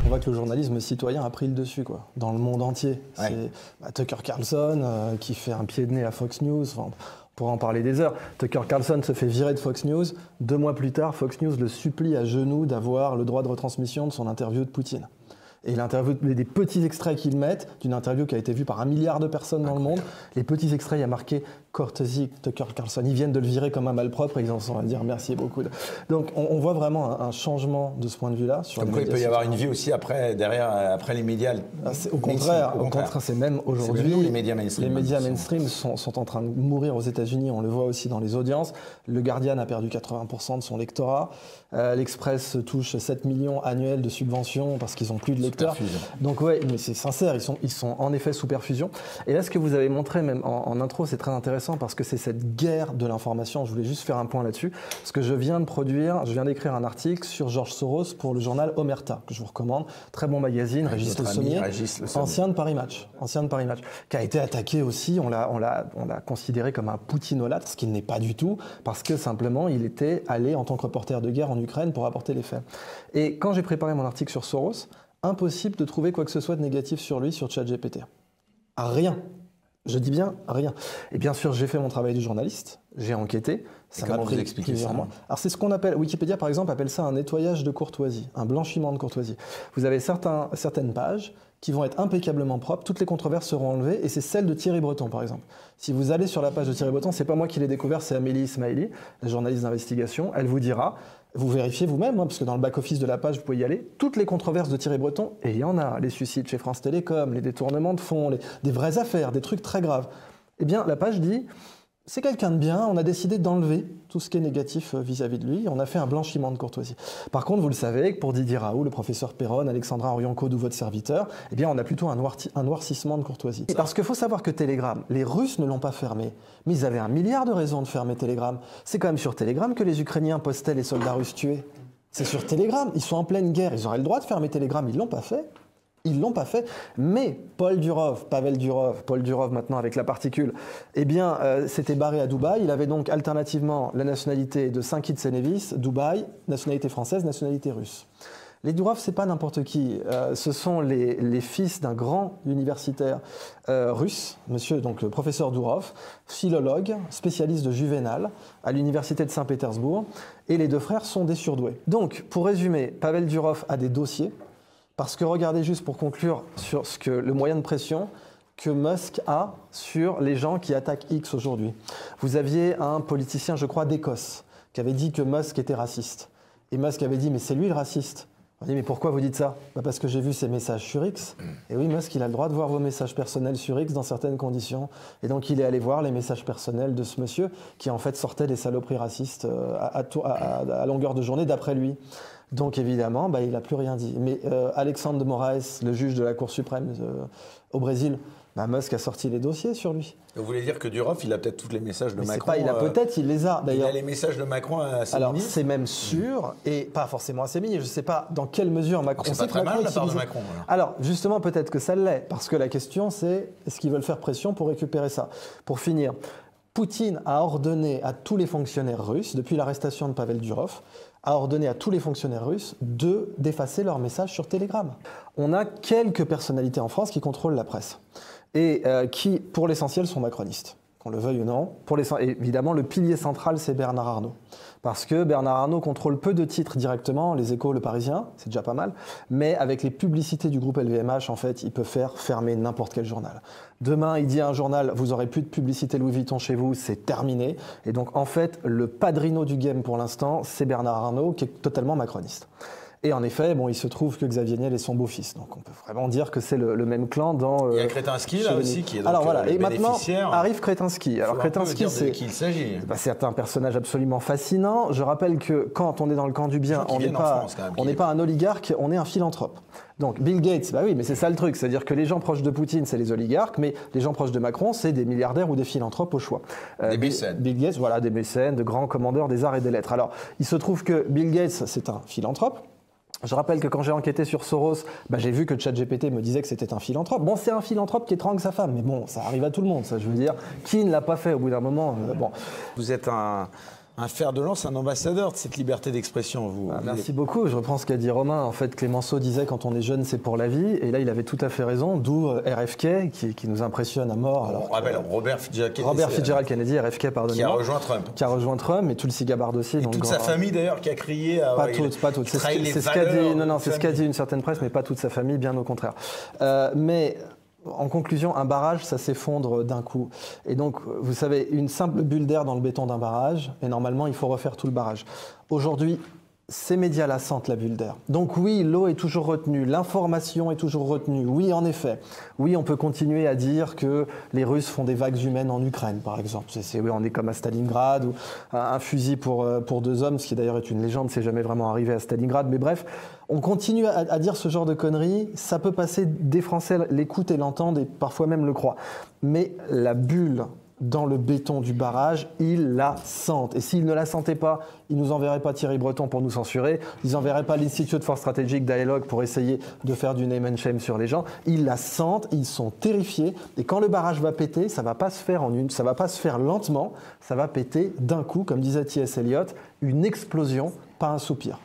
on voit que le journalisme citoyen a pris le dessus, quoi, dans le monde entier. Ouais. C'est Tucker Carlson qui fait un pied de nez à Fox News. Enfin, on pourrait en parler des heures. Tucker Carlson se fait virer de Fox News. 2 mois plus tard, Fox News le supplie à genoux d'avoir le droit de retransmission de son interview de Poutine. Et l'interview, des petits extraits qu'ils mettent d'une interview qui a été vue par 1 milliard de personnes dans le monde, les petits extraits, il y a marqué courtesy Tucker Carlson. Ils viennent de le virer comme un malpropre et ils en sont à dire merci beaucoup. Donc on voit vraiment un changement de ce point de vue-là. Comme quoi il peut y avoir une vie aussi après les médias. Au contraire, c'est même aujourd'hui. Les médias mainstream. Les médias mainstream sont en train de mourir aux États-Unis. On le voit aussi dans les audiences. Le Guardian a perdu 80% de son lectorat. L'Express touche 7 millions annuels de subventions parce qu'ils n'ont plus de lecteurs. Donc ouais, mais c'est sincère, ils sont en effet sous perfusion. Et là, ce que vous avez montré même en intro, c'est très intéressant parce que c'est cette guerre de l'information. Je voulais juste faire un point là-dessus. Parce que je viens d'écrire un article sur George Soros pour le journal Omerta, que je vous recommande. Très bon magazine, Régis Le Sommier, ancien de Paris Match, qui a été attaqué aussi. On l'a considéré comme un poutinolâtre, ce qu'il n'est pas du tout, parce que simplement, il était allé en tant que reporter de guerre en Ukraine pour apporter les faits. Et quand j'ai préparé mon article sur Soros, impossible de trouver quoi que ce soit de négatif sur lui sur ChatGPT. Rien. Je dis bien rien. Et bien sûr, j'ai fait mon travail de journaliste, j'ai enquêté. Ça m'a pris plusieurs mois. Alors c'est ce qu'on appelle, Wikipédia par exemple appelle ça un nettoyage de courtoisie, un blanchiment de courtoisie. Vous avez certaines pages qui vont être impeccablement propres, toutes les controverses seront enlevées, et c'est celle de Thierry Breton par exemple. Si vous allez sur la page de Thierry Breton, c'est pas moi qui l'ai découvert, c'est Amélie Ismaili, la journaliste d'investigation, elle vous dira, vous vérifiez vous-même, parce que dans le back-office de la page, vous pouvez y aller, toutes les controverses de Thierry Breton, et il y en a, les suicides chez France Télécom, les détournements de fonds, des vraies affaires, des trucs très graves. Eh bien, la page dit, c'est quelqu'un de bien, on a décidé d'enlever tout ce qui est négatif vis-à-vis de lui, on a fait un blanchiment de courtoisie. Par contre, vous le savez, pour Didier Raoult, le professeur Perron, Alexandra Orion-Code ou votre serviteur, eh bien, on a plutôt un noircissement de courtoisie. Parce qu'il faut savoir que Telegram, les Russes ne l'ont pas fermé, mais ils avaient 1 milliard de raisons de fermer Telegram. C'est quand même sur Telegram que les Ukrainiens postaient les soldats russes tués. C'est sur Telegram, ils sont en pleine guerre, ils auraient le droit de fermer Telegram, ils l'ont pas fait. Ils l'ont pas fait, mais Pavel Durov maintenant avec la particule, eh bien, s'était barré à Dubaï. Il avait donc alternativement la nationalité de Saint-Kitts-et-Nevis, Dubaï, nationalité française, nationalité russe. Les Durov, c'est pas n'importe qui. Ce sont les fils d'un grand universitaire russe, monsieur, donc le professeur Durov, philologue, spécialiste de Juvénal à l'université de Saint-Pétersbourg, et les 2 frères sont des surdoués. Donc, pour résumer, Pavel Durov a des dossiers. Parce que regardez juste pour conclure sur le moyen de pression que Musk a sur les gens qui attaquent X aujourd'hui. Vous aviez un politicien, je crois, d'Écosse, qui avait dit que Musk était raciste. Et Musk avait dit, mais c'est lui le raciste. On dit, mais pourquoi vous dites ça? Parce que j'ai vu ses messages sur X. Et oui, Musk, il a le droit de voir vos messages personnels sur X dans certaines conditions. Et donc, il est allé voir les messages personnels de ce monsieur qui, en fait, sortait des saloperies racistes à longueur de journée, d'après lui. Donc évidemment, il n'a plus rien dit. Mais Alexandre de Moraes, le juge de la Cour suprême au Brésil, Musk a sorti les dossiers sur lui. Vous voulez dire que Durov, il a peut-être tous les messages de Macron? Il les a d'ailleurs. Il a les messages de Macron à ses Alors ministres. c'est même sûr, et pas forcément à ses ministres. Je ne sais pas dans quelle mesure Macron... C'est pas très mal de la part de Macron. Alors justement, peut-être que ça l'est, parce que la question c'est, est-ce qu'ils veulent faire pression pour récupérer ça? Pour finir, Poutine a ordonné à tous les fonctionnaires russes, depuis l'arrestation de Pavel Durov, a ordonné à tous les fonctionnaires russes d'effacer leurs messages sur Telegram. On a quelques personnalités en France qui contrôlent la presse et qui, pour l'essentiel, sont macronistes. Qu'on le veuille ou non. Évidemment, le pilier central, c'est Bernard Arnault. Parce que Bernard Arnault contrôle peu de titres directement, Les Échos, Le Parisien, c'est déjà pas mal, mais avec les publicités du groupe LVMH, en fait, il peut faire fermer n'importe quel journal. Demain, il dit à un journal, vous n'aurez plus de publicité Louis Vuitton chez vous, c'est terminé. Et donc, en fait, le padrino du game pour l'instant, c'est Bernard Arnault, qui est totalement macroniste. Et en effet, il se trouve que Xavier Niel est son beau-fils. Donc on peut vraiment dire que c'est le même clan dans... Il y a Kretinsky là aussi qui est donc Alors voilà, le et maintenant bénéficiaire. arrive Kretinsky. Alors Kretinsky, c'est de qui il s'agit. C'est un personnage absolument fascinant. Je rappelle que quand on est dans le camp du bien, on n'est pas un oligarque, on est un philanthrope. Donc Bill Gates, oui, mais c'est ça le truc, c'est-à-dire que les gens proches de Poutine, c'est les oligarques, mais les gens proches de Macron, c'est des milliardaires ou des philanthropes au choix. Des mécènes. Bill Gates, voilà, des mécènes, de grands commandeurs des arts et des lettres. Alors, il se trouve que Bill Gates, c'est un philanthrope. Je rappelle que quand j'ai enquêté sur Soros, j'ai vu que ChatGPT me disait que c'était un philanthrope. Bon, c'est un philanthrope qui étrangle sa femme, mais bon, ça arrive à tout le monde, ça, je veux dire. Qui ne l'a pas fait au bout d'un moment Bon. Vous êtes un un fer de lance, un ambassadeur de cette liberté d'expression. Merci beaucoup. Je reprends ce qu'a dit Romain. En fait, Clémenceau disait quand on est jeune, c'est pour la vie. Et là, il avait tout à fait raison. D'où RFK, qui nous impressionne à mort. On rappelle Robert Fitzgerald Kennedy, RFK, pardonnez-moi. Qui a rejoint Trump. Qui a rejoint Trump, et Tulsi Gabbard aussi. Et donc, toute sa famille, d'ailleurs, qui a crié. Pas toutes. C'est ce qu'a dit, c'est ce qu'a dit une certaine presse, mais pas toute sa famille, bien au contraire. Mais. En conclusion, un barrage, ça s'effondre d'un coup. Et donc, vous savez, une simple bulle d'air dans le béton d'un barrage, et normalement, il faut refaire tout le barrage. Aujourd'hui, ces médias-là sentent la bulle d'air. Donc oui, l'eau est toujours retenue, l'information est toujours retenue. Oui, en effet. Oui, on peut continuer à dire que les Russes font des vagues humaines en Ukraine, par exemple. Oui, on est comme à Stalingrad, ou un fusil pour 2 hommes, ce qui d'ailleurs est une légende, c'est jamais vraiment arrivé à Stalingrad. Mais bref, on continue à dire ce genre de conneries. Ça peut passer, des Français l'écoutent et l'entendent, et parfois même le croient. Mais la bulle dans le béton du barrage, ils la sentent. Et s'ils ne la sentaient pas, ils ne nous enverraient pas Thierry Breton pour nous censurer, ils n'enverraient pas l'Institute for Strategic Dialogue pour essayer de faire du name and shame sur les gens. Ils la sentent, ils sont terrifiés, et quand le barrage va péter, ça ne va pas se faire ça va pas se faire lentement, ça va péter d'un coup, comme disait T.S. Eliot, une explosion, pas un soupir.